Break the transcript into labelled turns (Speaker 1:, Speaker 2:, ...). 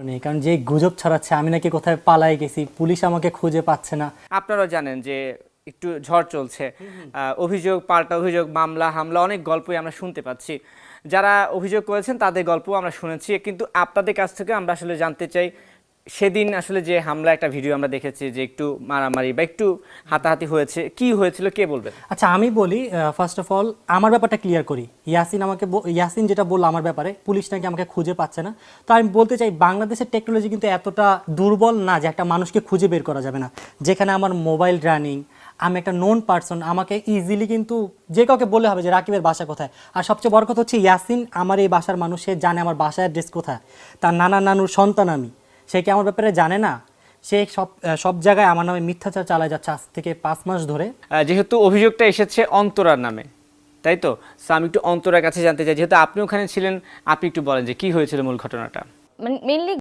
Speaker 1: নেই, কারণ যে গুজব ছড়াচ্ছে আমি নাকি কোথায় পালাই গেছি, পুলিশ আমাকে খুঁজে পাচ্ছে না।
Speaker 2: আপনারাও জানেন যে একটু ঝড় চলছে, অভিযোগ পাল্টা অভিযোগ, মামলা হামলা, অনেক গল্পই আমরা শুনতে পাচ্ছি। যারা অভিযোগ করেছেন তাদের গল্প আমরা শুনেছি, কিন্তু আপনাদের কাছ থেকে আমরা আসলে জানতে চাই সেদিন আসলে যে হামলা একটা ভিডিও আমরা দেখেছি, যে একটু মারামারি বা একটু হাতাহাতি হয়েছে, কি হয়েছিল কে বলবেন?
Speaker 1: আচ্ছা আমি বলি, ফার্স্ট অফ অল আমার ব্যাপারটা ক্লিয়ার করি। ইয়াসিন যেটা বললো আমার ব্যাপারে, পুলিশ নাকি আমাকে খুঁজে পাচ্ছে না। তো আমি বলতে চাই বাংলাদেশের টেকনোলজি কিন্তু এতটা দুর্বল না যে একটা মানুষকে খুঁজে বের করা যাবে না। যেখানে আমার মোবাইল রানিং, আমি একটা নোন পার্সন, আমাকে ইজিলি কিন্তু যে কাউকে বলে হবে যে রাকিবের বাসা কোথায়। আর সবচেয়ে বড় কথা হচ্ছে ইয়াসিন আমার এই বাসার মানুষ, সে জানে আমার বাসার অ্যাড্রেস কোথায়। তার নানা নানুর সন্তান আমি, সে কি আমার ব্যাপারে জানে না? সে সব জায়গায় আমার নামে মিথ্যাচার চালায় যাচ্ছে আজ থেকে 5 মাস ধরে।
Speaker 2: যেহেতু অভিযোগটা এসেছে অন্তরার নামে, তাই তো? সো আমি একটু অন্তরার কাছে জানতে চাই, যেহেতু আপনি ওখানে ছিলেন, আপনি একটু বলেন যে কি হয়েছিল মূল ঘটনাটা।
Speaker 3: মেইনলি